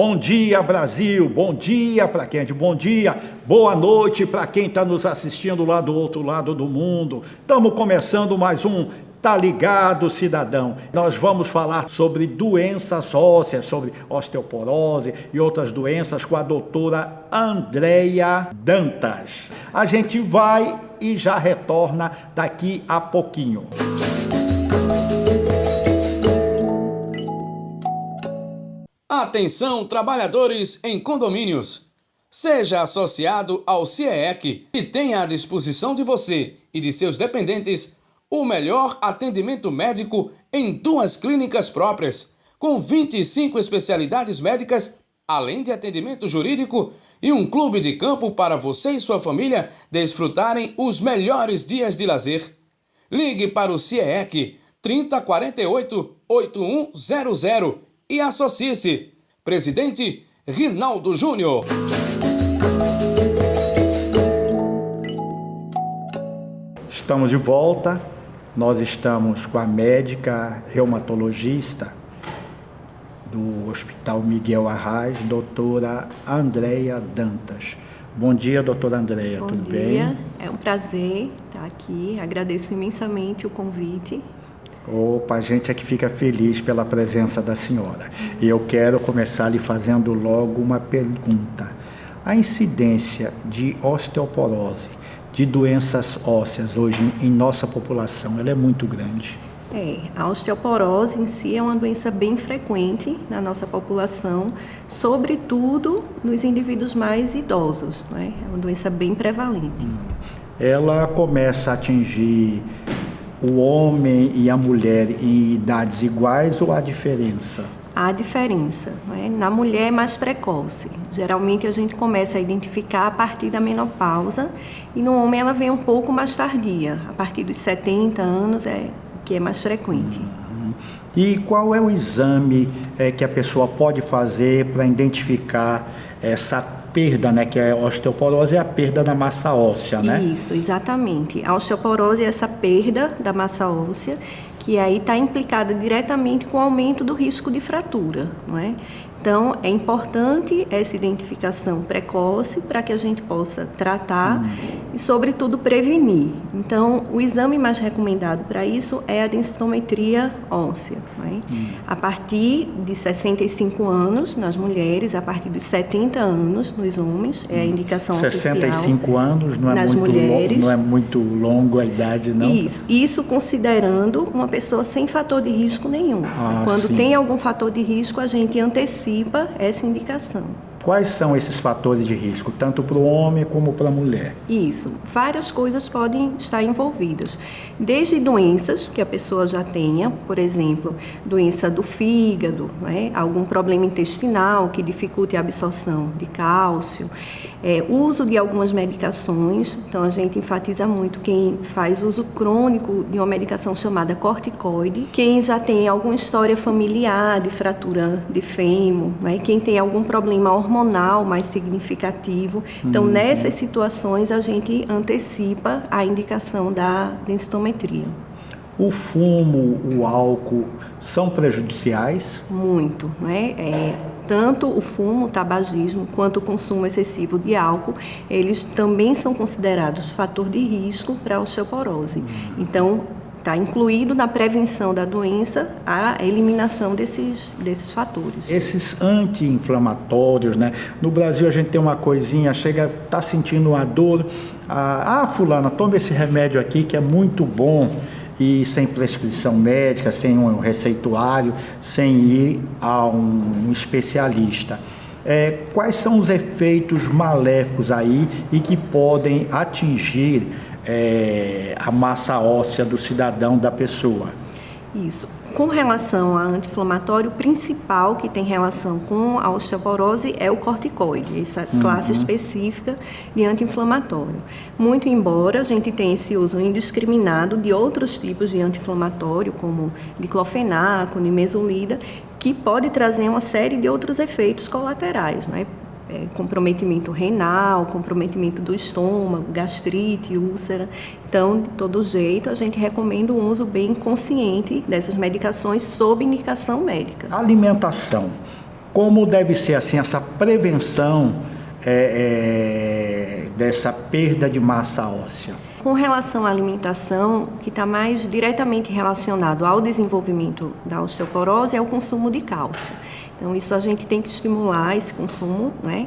Bom dia, Brasil, bom dia para quem é de bom dia, boa noite para quem está nos assistindo lá do outro lado do mundo. Estamos começando mais um Tá Ligado, Cidadão. Nós vamos falar sobre doenças ósseas, sobre osteoporose e outras doenças com a doutora Andreia Dantas. A gente vai e já retorna daqui a pouquinho. Atenção, trabalhadores em condomínios. Seja associado ao CIEEC e tenha à disposição de você e de seus dependentes o melhor atendimento médico em 2 clínicas próprias, com 25 especialidades médicas, além de atendimento jurídico e um clube de campo para você e sua família desfrutarem os melhores dias de lazer. Ligue para o CIEEC 3048-8100 e associe-se. Presidente Rinaldo Júnior. Estamos de volta. Nós estamos com a médica reumatologista do Hospital Miguel Arraes, doutora Andreia Dantas. Bom dia, doutora Andreia, tudo bem? Bom dia, é um prazer estar aqui. Agradeço imensamente o convite. Opa, a gente é que fica feliz pela presença da senhora. E eu quero começar lhe fazendo logo uma pergunta. A incidência de osteoporose, de doenças ósseas hoje em nossa população, ela é muito grande? A osteoporose em si é uma doença bem frequente na nossa população, sobretudo nos indivíduos mais idosos, né? É uma doença bem prevalente. Ela começa a atingir o homem e a mulher em idades iguais ou há diferença? Há diferença, né? Na mulher é mais precoce. Geralmente a gente começa a identificar a partir da menopausa e no homem ela vem um pouco mais tardia, a partir dos 70 anos que é mais frequente. E qual é o exame que a pessoa pode fazer para identificar essa perda, né, que a osteoporose é a perda da massa óssea, né? Isso, exatamente. A osteoporose é essa perda da massa óssea que aí está implicada diretamente com o aumento do risco de fratura, não é? Então, é importante essa identificação precoce para que a gente possa tratar e, sobretudo, prevenir. Então, o exame mais recomendado para isso é a densitometria óssea. Né? A partir de 65 anos nas mulheres, a partir dos 70 anos nos homens, é a indicação 65 anos não é nas muito mulheres. Não é muito longo a idade, não? Isso considerando uma pessoa sem fator de risco nenhum. Quando tem algum fator de risco, a gente antecipa essa indicação. Quais são esses fatores de risco, tanto para o homem como para a mulher? Isso, várias coisas podem estar envolvidas. Desde doenças que a pessoa já tenha, por exemplo, doença do fígado, né? Algum problema intestinal que dificulte a absorção de cálcio, uso de algumas medicações. Então, a gente enfatiza muito quem faz uso crônico de uma medicação chamada corticoide, quem já tem alguma história familiar de fratura de fêmur, né? Quem tem algum problema hormonal mais significativo. Então, nessas situações, a gente antecipa a indicação da densitometria. O fumo, o álcool são prejudiciais? Muito, né? Tanto o fumo, o tabagismo, quanto o consumo excessivo de álcool, eles também são considerados fator de risco para a osteoporose. Então, está incluído na prevenção da doença a eliminação desses fatores. Esses anti-inflamatórios, né? No Brasil a gente tem uma coisinha, tá sentindo uma dor, fulana, toma esse remédio aqui que é muito bom, e sem prescrição médica, sem um receituário, sem ir a um especialista. Quais são os efeitos maléficos aí e que podem atingir a massa óssea do cidadão, da pessoa? Isso. Com relação ao anti-inflamatório, o principal que tem relação com a osteoporose é o corticoide, essa classe específica de anti-inflamatório. Muito embora a gente tenha esse uso indiscriminado de outros tipos de anti-inflamatório, como diclofenaco, nimesulida, que pode trazer uma série de outros efeitos colaterais, né? Comprometimento renal, comprometimento do estômago, gastrite, úlcera. Então, de todo jeito, a gente recomenda um uso bem consciente dessas medicações sob indicação médica. A alimentação. Como deve ser assim essa prevenção dessa perda de massa óssea? Com relação à alimentação, o que está mais diretamente relacionado ao desenvolvimento da osteoporose é o consumo de cálcio. Então, isso a gente tem que estimular esse consumo, né?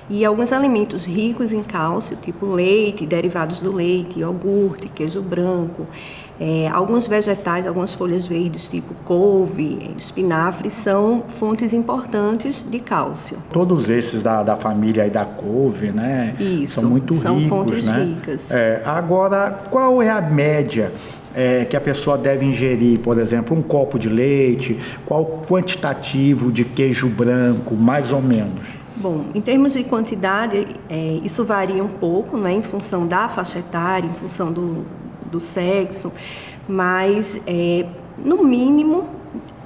E alguns alimentos ricos em cálcio, tipo leite, derivados do leite, iogurte, queijo branco, alguns vegetais, algumas folhas verdes, tipo couve, espinafre, são fontes importantes de cálcio. Todos esses da família aí da couve, né? Isso, são muito são ricos, fontes né? ricas. Agora, qual é a média que a pessoa deve ingerir, por exemplo, um copo de leite? Qual o quantitativo de queijo branco, mais ou menos? Bom, em termos de quantidade, isso varia um pouco, né, em função da faixa etária, em função do sexo, mas no mínimo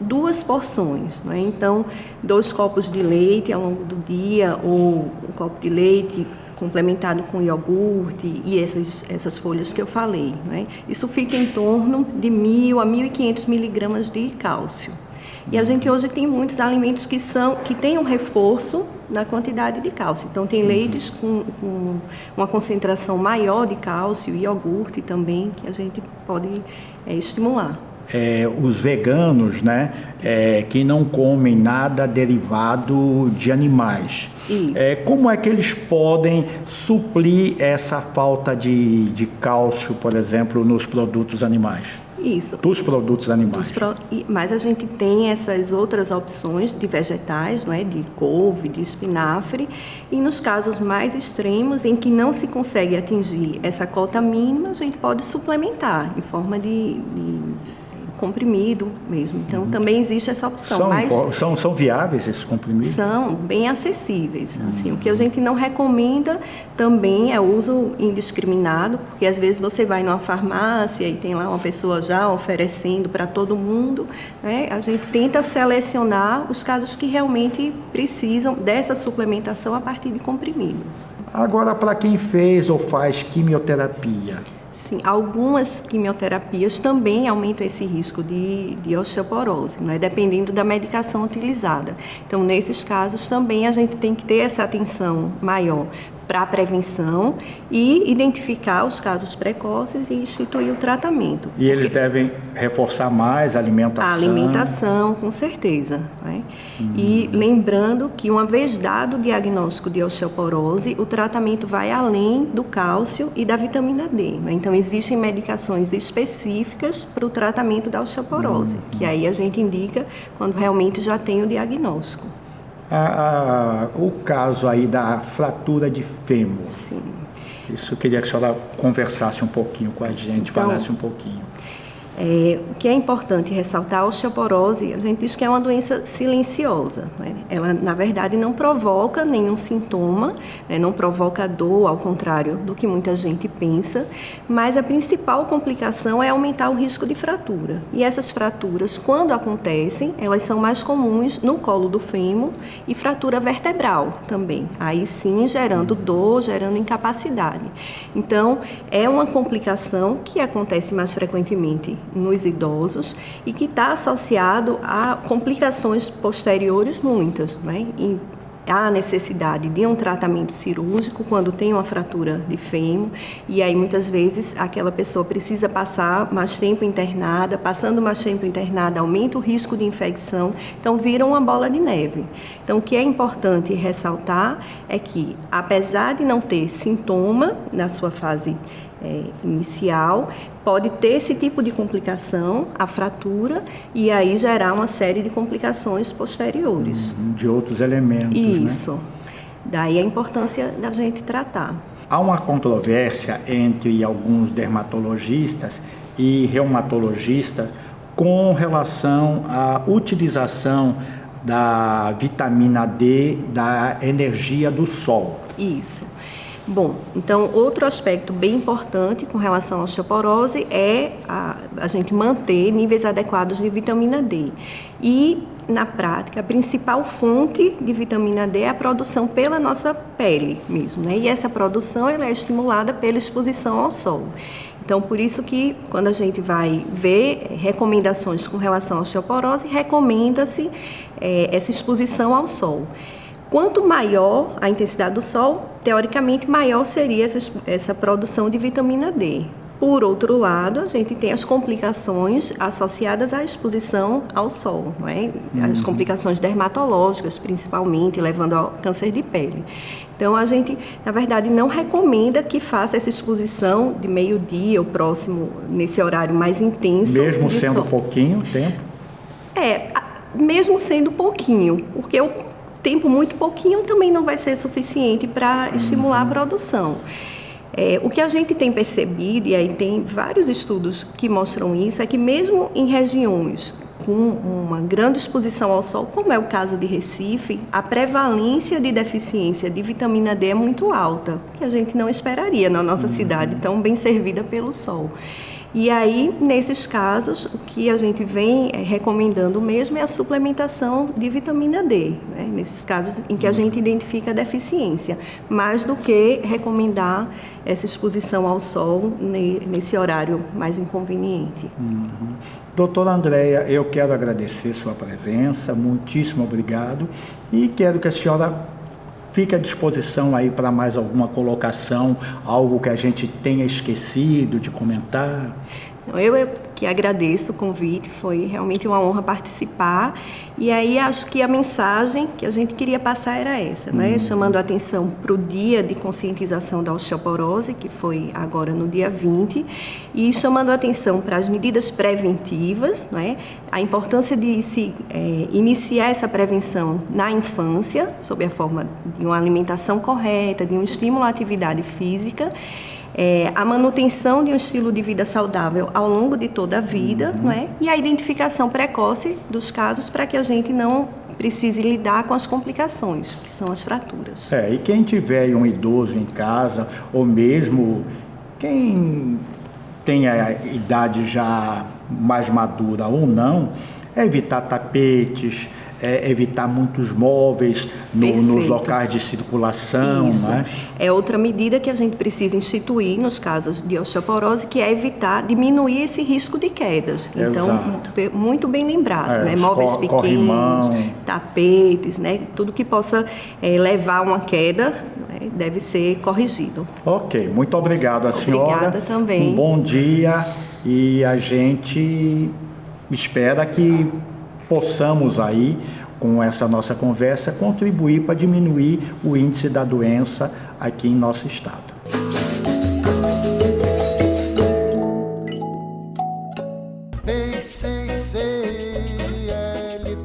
2 porções, né? Então, 2 copos de leite ao longo do dia, ou um copo de leite complementado com iogurte e essas folhas que eu falei, né? Isso fica em torno de 1.000 a 1.500 miligramas de cálcio. E a gente hoje tem muitos alimentos que têm um reforço na quantidade de cálcio. Então, tem leites com uma concentração maior de cálcio e iogurte também, que a gente pode estimular. Os veganos, né, que não comem nada derivado de animais. Isso. Como é que eles podem suprir essa falta de cálcio, por exemplo, nos produtos animais? Isso. Dos produtos animais. Mas a gente tem essas outras opções de vegetais, não é? De couve, de espinafre, e nos casos mais extremos, em que não se consegue atingir essa cota mínima, a gente pode suplementar em forma de comprimido mesmo. Então, também existe essa opção. São viáveis esses comprimidos? São bem acessíveis. Assim, o que a gente não recomenda também é o uso indiscriminado, porque às vezes você vai numa farmácia e tem lá uma pessoa já oferecendo para todo mundo, né? A gente tenta selecionar os casos que realmente precisam dessa suplementação a partir de comprimido. Agora, para quem fez ou faz quimioterapia? Sim, algumas quimioterapias também aumentam esse risco de osteoporose, né, dependendo da medicação utilizada. Então, nesses casos também a gente tem que ter essa atenção maior para a prevenção e identificar os casos precoces e instituir o tratamento. E eles devem reforçar mais a alimentação? A alimentação, com certeza, né? E lembrando que uma vez dado o diagnóstico de osteoporose, o tratamento vai além do cálcio e da vitamina D, né? Então, existem medicações específicas para o tratamento da osteoporose, que aí a gente indica quando realmente já tem o diagnóstico. O caso aí da fratura de fêmur. Sim. Isso eu queria que a senhora conversasse um pouquinho com a gente, então, falasse um pouquinho. O que é importante ressaltar, a osteoporose, a gente diz que é uma doença silenciosa, né? Ela, na verdade, não provoca nenhum sintoma, né? Não provoca dor, ao contrário do que muita gente pensa, mas a principal complicação é aumentar o risco de fratura. E essas fraturas, quando acontecem, elas são mais comuns no colo do fêmur e fratura vertebral também, aí sim gerando dor, gerando incapacidade. Então, é uma complicação que acontece mais frequentemente nos idosos e que está associado a complicações posteriores muitas, né? E há necessidade de um tratamento cirúrgico quando tem uma fratura de fêmur, e aí muitas vezes aquela pessoa precisa passar mais tempo internada, passando mais tempo internada aumenta o risco de infecção, então vira uma bola de neve. Então o que é importante ressaltar é que, apesar de não ter sintoma na sua fase inicial, pode ter esse tipo de complicação, a fratura, e aí gerar uma série de complicações posteriores. De outros elementos, Isso. Né? Daí a importância da gente tratar. Há uma controvérsia entre alguns dermatologistas e reumatologistas com relação à utilização da vitamina D, da energia do sol. Isso. Bom, então outro aspecto bem importante com relação à osteoporose é a gente manter níveis adequados de vitamina D. E na prática, a principal fonte de vitamina D é a produção pela nossa pele mesmo, né? E essa produção ela é estimulada pela exposição ao sol. Então, por isso que quando a gente vai ver recomendações com relação à osteoporose, recomenda-se essa exposição ao sol. Quanto maior a intensidade do sol, teoricamente maior seria essa produção de vitamina D. Por outro lado, a gente tem as complicações associadas à exposição ao sol, não é? As complicações dermatológicas, principalmente, levando ao câncer de pele. Então, a gente, na verdade, não recomenda que faça essa exposição de meio-dia ou próximo, nesse horário mais intenso. Mesmo sendo pouquinho tempo? Mesmo sendo pouquinho, porque o tempo muito pouquinho também não vai ser suficiente para estimular a produção. O que a gente tem percebido, e aí tem vários estudos que mostram isso, é que mesmo em regiões com uma grande exposição ao sol, como é o caso de Recife, a prevalência de deficiência de vitamina D é muito alta, que a gente não esperaria na nossa cidade tão bem servida pelo sol. E aí, nesses casos, o que a gente vem recomendando mesmo é a suplementação de vitamina D, né? Nesses casos em que a gente identifica a deficiência, mais do que recomendar essa exposição ao sol nesse horário mais inconveniente. Doutora Andréia, eu quero agradecer sua presença, muitíssimo obrigado, e quero que a senhora fique à disposição aí para mais alguma colocação, algo que a gente tenha esquecido de comentar. Eu que agradeço o convite, foi realmente uma honra participar. E aí acho que a mensagem que a gente queria passar era essa, né? Chamando a atenção para o dia de conscientização da osteoporose, que foi agora no dia 20, e chamando a atenção para as medidas preventivas, né? A importância de se iniciar essa prevenção na infância, sob a forma de uma alimentação correta, de um estímulo à atividade física, a manutenção de um estilo de vida saudável ao longo de toda a vida, não é? E a identificação precoce dos casos para que a gente não precise lidar com as complicações, que são as fraturas. E quem tiver um idoso em casa, ou mesmo quem tem a idade já mais madura ou não, evitar tapetes, evitar muitos móveis nos locais de circulação. Isso. Né? É outra medida que a gente precisa instituir nos casos de osteoporose, que é diminuir esse risco de quedas. Então, muito bem lembrado, né? Móveis pequenos, tapetes, né? Tudo que possa levar a uma queda, né? Deve ser corrigido. Ok, muito obrigado a senhora. Obrigada também. Um bom dia, e a gente espera que possamos aí, com essa nossa conversa, contribuir para diminuir o índice da doença aqui em nosso estado.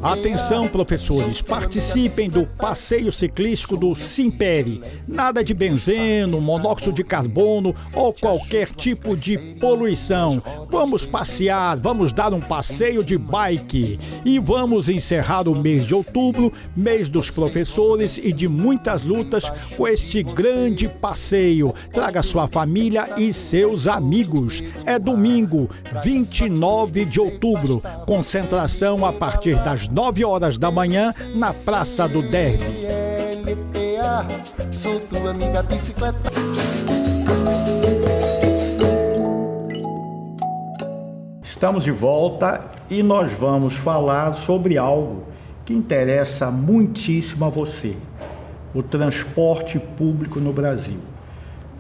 Atenção, professores, participem do passeio ciclístico do Simpere. Nada de benzeno, monóxido de carbono ou qualquer tipo de poluição. Vamos passear, vamos dar um passeio de bike. E vamos encerrar o mês de outubro, mês dos professores e de muitas lutas, com este grande passeio. Traga sua família e seus amigos. É domingo, 29 de outubro. Concentração a partir das 9 horas da manhã na Praça do Derby. Sou tua amiga bicicleta. Estamos de volta e nós vamos falar sobre algo que interessa muitíssimo a você: o transporte público no Brasil.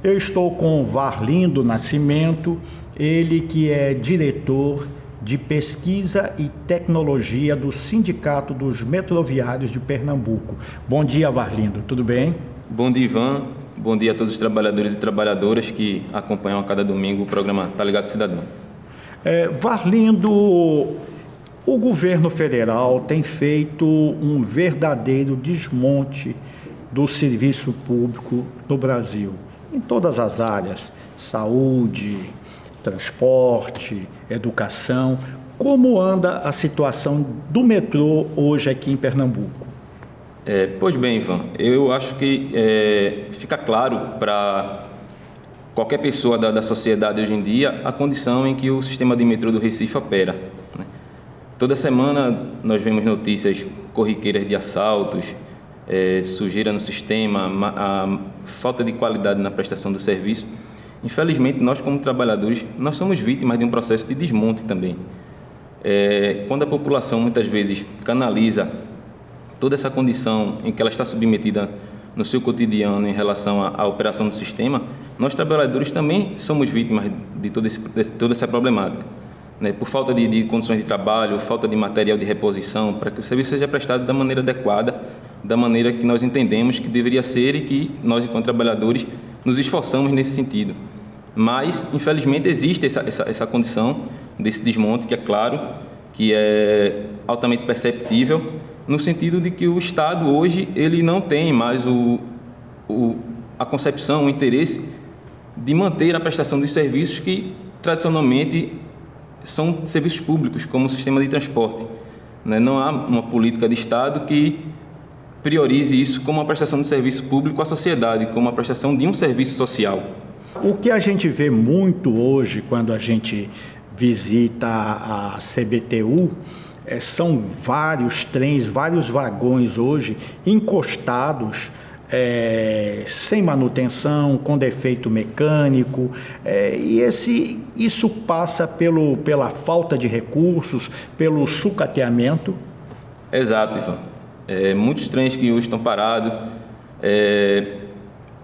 Eu estou com Varlindo Nascimento, ele que é diretor de Pesquisa e Tecnologia do Sindicato dos Metroviários de Pernambuco. Bom dia, Varlindo, tudo bem? Bom dia, Ivan. Bom dia a todos os trabalhadores e trabalhadoras que acompanham a cada domingo o programa Tá Ligado Cidadão. Varlindo, o governo federal tem feito um verdadeiro desmonte do serviço público no Brasil, em todas as áreas: saúde, transporte, educação. Como anda a situação do metrô hoje aqui em Pernambuco? Pois bem, Ivan, eu acho que fica claro para qualquer pessoa da sociedade hoje em dia a condição em que o sistema de metrô do Recife opera, né? Toda semana nós vemos notícias corriqueiras de assaltos, sujeira no sistema, a falta de qualidade na prestação do serviço. Infelizmente, nós como trabalhadores, nós somos vítimas de um processo de desmonte também. Quando a população muitas vezes canaliza toda essa condição em que ela está submetida no seu cotidiano em relação à operação do sistema, nós trabalhadores também somos vítimas de toda essa problemática, né? Por falta de condições de trabalho, falta de material de reposição, para que o serviço seja prestado da maneira adequada, da maneira que nós entendemos que deveria ser e que nós, enquanto trabalhadores, nos esforçamos nesse sentido. Mas, infelizmente, existe essa condição desse desmonte, que é claro, que é altamente perceptível, no sentido de que o Estado hoje ele não tem mais a concepção, o interesse de manter a prestação dos serviços que tradicionalmente são serviços públicos, como o sistema de transporte, né? Não há uma política de Estado que priorize isso como uma prestação de serviço público à sociedade, como uma prestação de um serviço social. O que a gente vê muito hoje quando a gente visita a CBTU são vários trens, vários vagões hoje encostados, sem manutenção, com defeito mecânico, e isso passa pela falta de recursos, pelo sucateamento. Exato, Ivan. Muitos trens que hoje estão parados,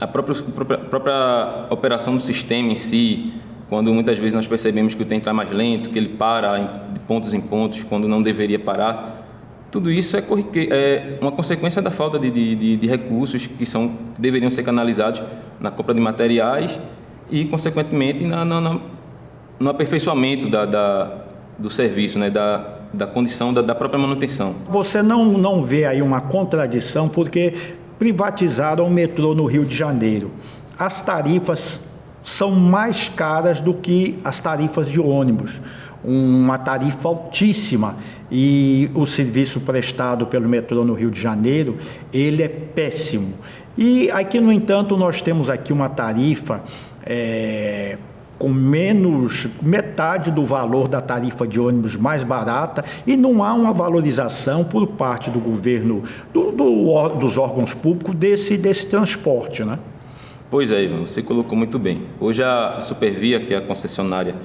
a própria operação do sistema em si, quando muitas vezes nós percebemos que o trem está mais lento, que ele para de pontos em pontos, quando não deveria parar, tudo isso é uma consequência da falta de recursos que deveriam ser canalizados na compra de materiais e, consequentemente, no aperfeiçoamento do serviço, né, da condição da própria manutenção. Você não vê aí uma contradição, porque privatizaram o metrô no Rio de Janeiro. As tarifas são mais caras do que as tarifas de ônibus, uma tarifa altíssima, e o serviço prestado pelo metrô no Rio de Janeiro, ele é péssimo. E aqui, no entanto, nós temos aqui uma tarifa com menos metade do valor da tarifa de ônibus mais barata, e não há uma valorização por parte do governo, dos órgãos públicos desse transporte, né? Pois é, Ivan, você colocou muito bem. Hoje a Supervia, que é a concessionária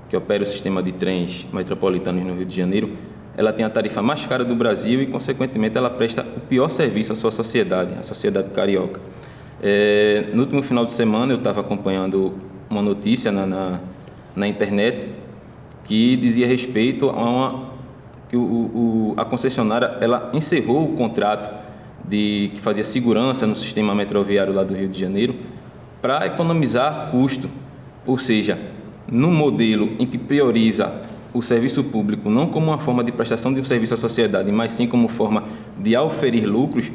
que opera o sistema de trens metropolitanos no Rio de Janeiro, ela tem a tarifa mais cara do Brasil e, consequentemente, ela presta o pior serviço à sua sociedade, a sociedade carioca. No último final de semana, eu estava acompanhando uma notícia na internet que dizia respeito que a concessionária ela encerrou o contrato que fazia segurança no sistema metroviário lá do Rio de Janeiro para economizar custo, ou seja, num modelo em que prioriza o serviço público não como uma forma de prestação de um serviço à sociedade, mas sim como forma de auferir lucros,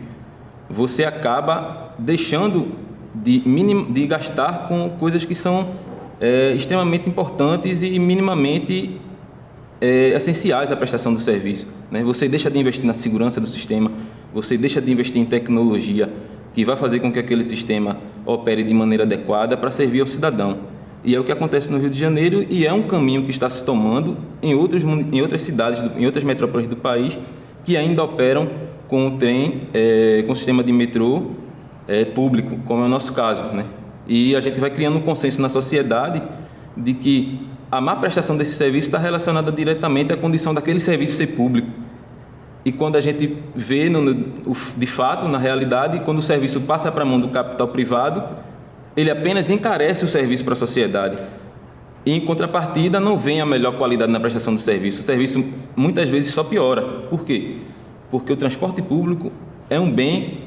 você acaba deixando de gastar com coisas que são extremamente importantes e minimamente essenciais à prestação do serviço, né? Você deixa de investir na segurança do sistema, você deixa de investir em tecnologia que vai fazer com que aquele sistema opere de maneira adequada para servir ao cidadão. E é o que acontece no Rio de Janeiro, e é um caminho que está se tomando em outras cidades, em outras metrópoles do país, que ainda operam com o trem, com o sistema de metrô público, como é o nosso caso, né? E a gente vai criando um consenso na sociedade de que a má prestação desse serviço está relacionada diretamente à condição daquele serviço ser público. E quando a gente vê, de fato, na realidade, quando o serviço passa para a mão do capital privado, ele apenas encarece o serviço para a sociedade. E, em contrapartida, não vem a melhor qualidade na prestação do serviço. O serviço, muitas vezes, só piora. Por quê? Porque o transporte público é um bem,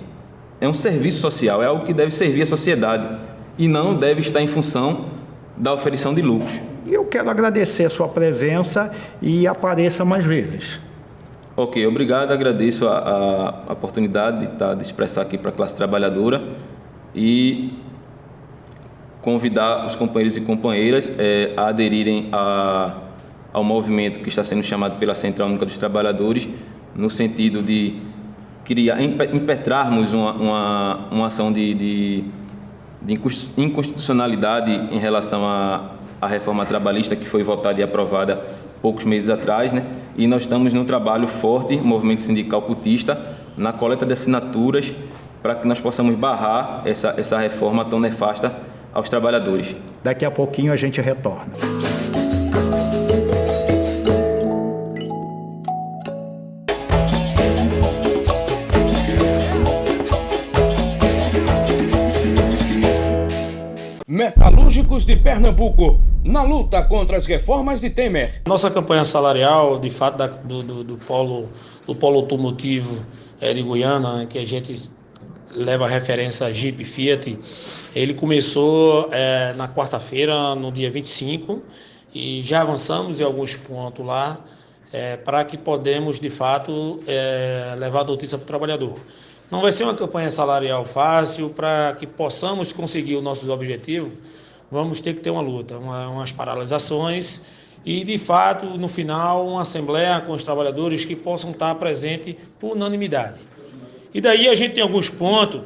é um serviço social, é algo que deve servir a sociedade e não deve estar em função da oferição de lucros. Eu quero agradecer a sua presença e apareça mais vezes. Ok, obrigado, agradeço a oportunidade de expressar aqui para a classe trabalhadora e convidar os companheiros e companheiras a aderirem ao movimento que está sendo chamado pela Central Única dos Trabalhadores, no sentido de impetrarmos uma ação de inconstitucionalidade em relação à reforma trabalhista que foi votada e aprovada poucos meses atrás, né? e nós estamos num trabalho forte, movimento sindical putista, na coleta de assinaturas para que nós possamos barrar essa reforma tão nefasta aos trabalhadores. Daqui a pouquinho a gente retorna. Metalúrgicos de Pernambuco, na luta contra as reformas de Temer. Nossa campanha salarial, de fato, do polo automotivo de Goiânia, que a gente leva a referência a Jeep Fiat, ele começou na quarta-feira, no dia 25, e já avançamos em alguns pontos lá, para que podemos, de fato, levar a notícia para o trabalhador. Não vai ser uma campanha salarial fácil. Para que possamos conseguir os nossos objetivos, vamos ter que ter uma luta, umas paralisações e, de fato, no final, uma assembleia com os trabalhadores que possam estar presentes por unanimidade. E daí a gente tem alguns pontos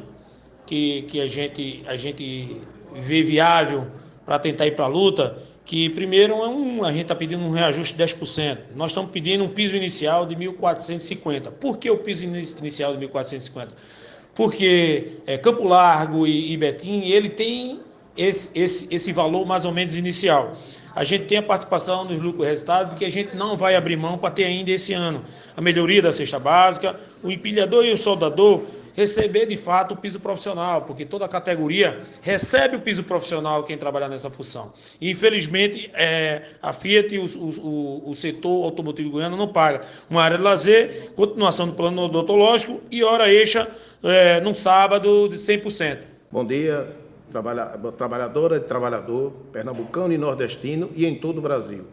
que a gente vê viável para tentar ir para a luta, que primeiro a gente está pedindo um reajuste de 10%. Nós estamos pedindo um piso inicial de 1.450. Por que o piso inicial de 1.450? Porque Campo Largo e Betim, ele tem esse valor mais ou menos inicial. A gente tem a participação nos lucros e resultados que a gente não vai abrir mão para ter ainda esse ano. A melhoria da cesta básica, o empilhador e o soldador receber de fato o piso profissional, porque toda a categoria recebe o piso profissional quem trabalha nessa função. E, infelizmente, a Fiat e o setor automotivo goiano não paga. Uma área de lazer, continuação do plano odontológico e hora extra no sábado de 100%. Bom dia, trabalhadora e trabalhador, pernambucano e nordestino e em todo o Brasil.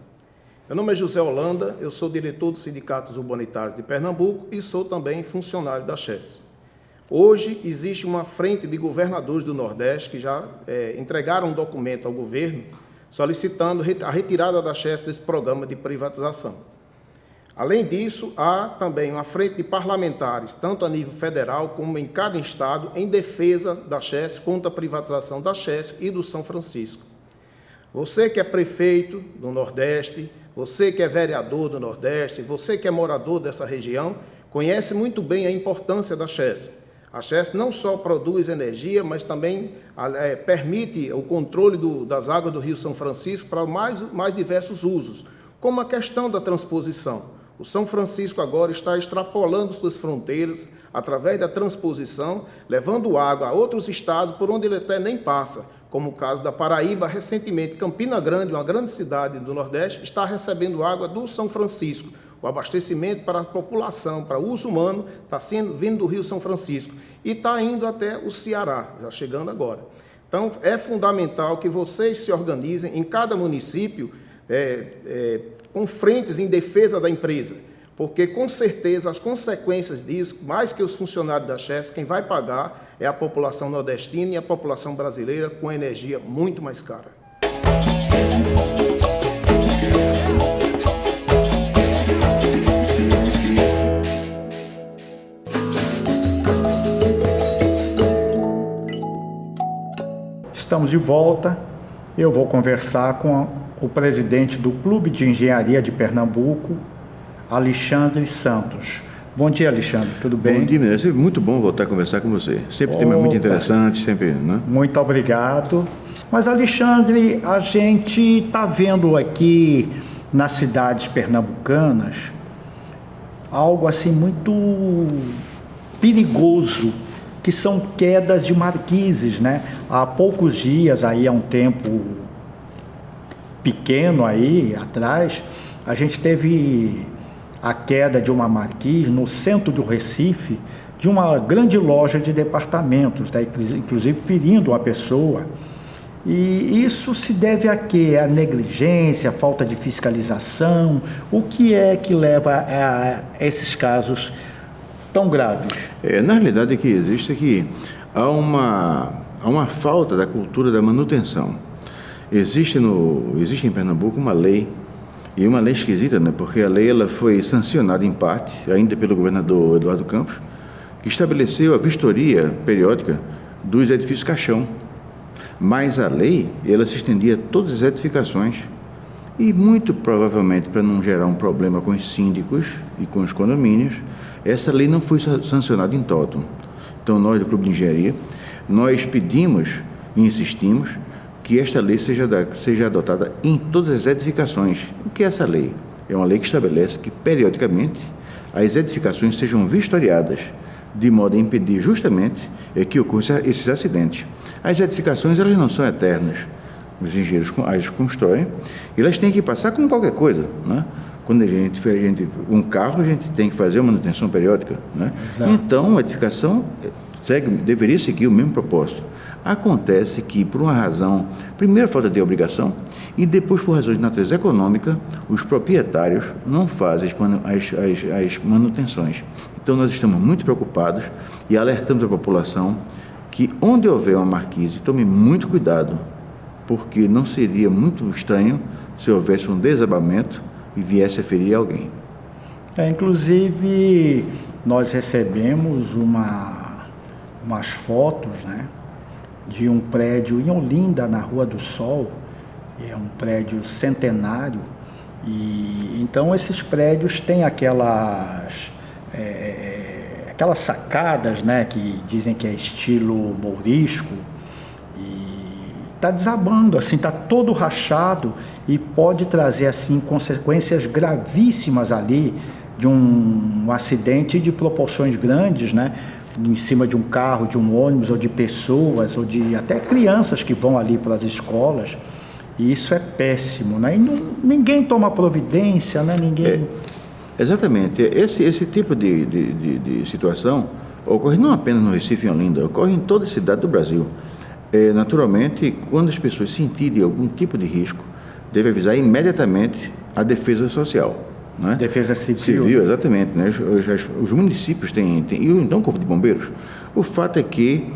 Meu nome é José Holanda, eu sou diretor dos Sindicatos Urbanitários de Pernambuco e sou também funcionário da Chess. Hoje existe uma frente de governadores do Nordeste que já entregaram um documento ao governo solicitando a retirada da Chess desse programa de privatização. Além disso, há também uma frente de parlamentares, tanto a nível federal como em cada estado, em defesa da Chess contra a privatização da Chess e do São Francisco. Você que é prefeito do Nordeste, você que é vereador do Nordeste, você que é morador dessa região, conhece muito bem a importância da Chess. A Chess não só produz energia, mas também permite o controle das águas do Rio São Francisco para mais diversos usos, como a questão da transposição. O São Francisco agora está extrapolando suas fronteiras através da transposição, levando água a outros estados por onde ele até nem passa, como o caso da Paraíba. Recentemente, Campina Grande, uma grande cidade do Nordeste, está recebendo água do São Francisco. O abastecimento para a população, para uso humano, está vindo do Rio São Francisco e está indo até o Ceará, já chegando agora. Então, é fundamental que vocês se organizem em cada município com frentes em defesa da empresa, porque, com certeza, as consequências disso, mais que os funcionários da Chess, quem vai pagar é a população nordestina e a população brasileira com energia muito mais cara. Estamos de volta. Eu vou conversar com o presidente do Clube de Engenharia de Pernambuco, Alexandre Santos. Bom dia, Alexandre, tudo bem? Bom dia, é sempre muito bom voltar a conversar com você. Sempre tema muito interessante, sempre, né? Muito obrigado. Mas, Alexandre, a gente está vendo aqui nas cidades pernambucanas algo assim muito perigoso, que são quedas de marquises, né? Há poucos dias, aí há um tempo pequeno aí atrás, a gente teve a queda de uma marquise no centro do Recife, de uma grande loja de departamentos, né? Inclusive ferindo uma pessoa. E isso se deve a quê? A negligência, a falta de fiscalização? O que é que leva a esses casos tão graves? Na realidade, o que existe é que há uma falta da cultura da manutenção. Existe em Pernambuco uma lei, e uma lei esquisita, né? Porque a lei ela foi sancionada em parte, ainda pelo governador Eduardo Campos, que estabeleceu a vistoria periódica dos edifícios caixão. Mas a lei, ela se estendia a todas as edificações E muito provavelmente, para não gerar um problema com os síndicos e com os condomínios, essa lei não foi sancionada em totum. Então, nós do Clube de Engenharia, nós pedimos e insistimos que esta lei seja adotada em todas as edificações. O que é essa lei? É uma lei que estabelece que, periodicamente, as edificações sejam vistoriadas, de modo a impedir justamente que ocorram esses acidentes. As edificações, elas não são eternas. Os engenheiros as constroem e elas têm que passar como qualquer coisa, né? Quando um carro, a gente tem que fazer uma manutenção periódica, né? Então, a edificação deveria seguir o mesmo propósito. Acontece que, por uma razão, primeiro, falta de obrigação, e depois, por razões de natureza econômica, os proprietários não fazem as manutenções. Então, nós estamos muito preocupados e alertamos a população que, onde houver uma marquise, tome muito cuidado, porque não seria muito estranho se houvesse um desabamento e viesse a ferir alguém. Inclusive, nós recebemos umas fotos, né, de um prédio em Olinda, na Rua do Sol. É um prédio centenário, e então esses prédios têm aquelas sacadas, né, que dizem que é estilo mourisco, e está desabando, assim, está todo rachado, e pode trazer assim consequências gravíssimas ali de um acidente de proporções grandes, né, em cima de um carro, de um ônibus, ou de pessoas, ou de até crianças que vão ali para as escolas. E isso é péssimo, né? E ninguém toma providência, né? Exatamente. Esse tipo de situação ocorre não apenas no Recife e em Olinda, ocorre em toda a cidade do Brasil. Naturalmente, quando as pessoas sentirem algum tipo de risco, deve avisar imediatamente a Defesa Social. Né? Defesa Civil. Civil, exatamente. Né? Os municípios têm, e então o Corpo de Bombeiros. O fato é que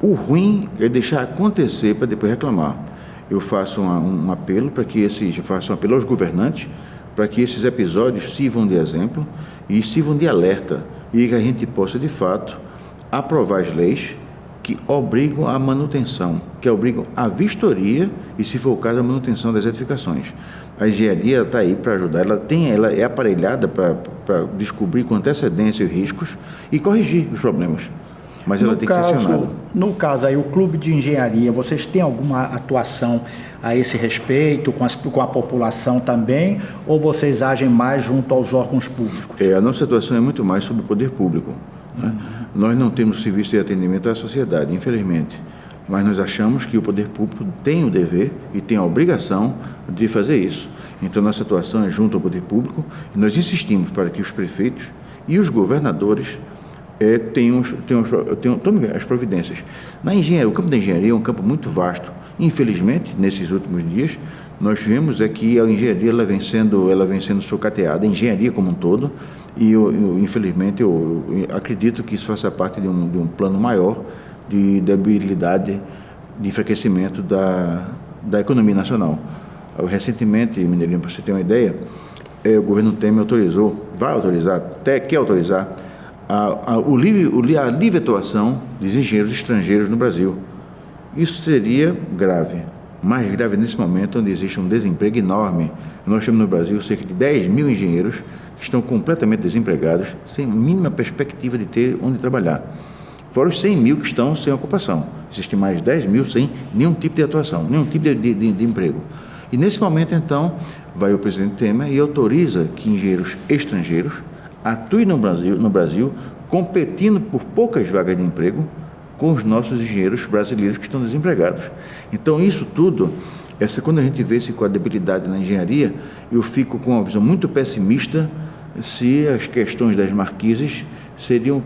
o ruim é deixar acontecer para depois reclamar. Eu faço um apelo aos governantes para que esses episódios sirvam de exemplo e sirvam de alerta, e que a gente possa, de fato, aprovar as leis que obrigam a manutenção, que obrigam a vistoria e, se for o caso, a manutenção das edificações. A engenharia está aí para ajudar, ela é aparelhada para descobrir com antecedência os riscos e corrigir os problemas. Mas ela tem que ser acionada. No caso aí, o Clube de Engenharia, vocês têm alguma atuação a esse respeito, com a população também, ou vocês agem mais junto aos órgãos públicos? A nossa atuação é muito mais sobre o poder público. Né? Nós não temos serviço de atendimento à sociedade, infelizmente, mas nós achamos que o poder público tem o dever e tem a obrigação de fazer isso. Então, nossa atuação é junto ao poder público, e nós insistimos para que os prefeitos e os governadores tomem as providências. O campo da engenharia é um campo muito vasto. Infelizmente, nesses últimos dias, nós vemos que a engenharia ela vem sendo sucateada, a engenharia como um todo, e infelizmente eu acredito que isso faça parte de um plano maior de debilidade, de enfraquecimento da economia nacional. Recentemente, Mineirinho, para você ter uma ideia, o governo Temer quer autorizar a livre atuação dos engenheiros estrangeiros no Brasil. Isso seria grave, mais grave nesse momento onde existe um desemprego enorme. Nós temos no Brasil cerca de 10 mil engenheiros que estão completamente desempregados, sem mínima perspectiva de ter onde trabalhar. Fora os 100 mil que estão sem ocupação. Existem mais 10 mil sem nenhum tipo de atuação, nenhum tipo de emprego. E nesse momento, então, vai o presidente Temer e autoriza que engenheiros estrangeiros atuem no Brasil, competindo por poucas vagas de emprego com os nossos engenheiros brasileiros que estão desempregados. Então, isso tudo, quando a gente vê esse quadro de debilidade na engenharia, eu fico com uma visão muito pessimista se as questões das marquises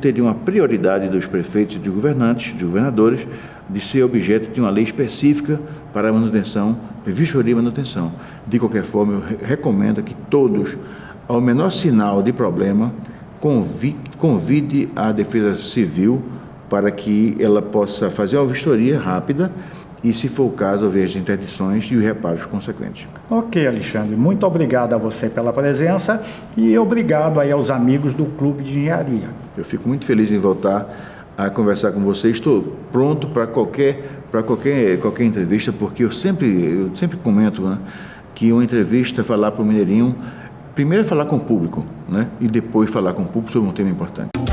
teriam a prioridade dos prefeitos e dos governantes, dos governadores, de ser objeto de uma lei específica para a manutenção, vistoria e manutenção. De qualquer forma, eu recomendo que todos, ao menor sinal de problema, convide a Defesa Civil para que ela possa fazer uma vistoria rápida e, se for o caso, haver as interdições e os reparos consequentes. Ok, Alexandre, muito obrigado a você pela presença e obrigado aí aos amigos do Clube de Engenharia. Eu fico muito feliz em voltar a conversar com você. Estou pronto para qualquer entrevista, porque eu sempre comento, né, que uma entrevista falar para o Mineirinho, primeiro falar com o público, né? E depois falar com o público sobre um tema importante.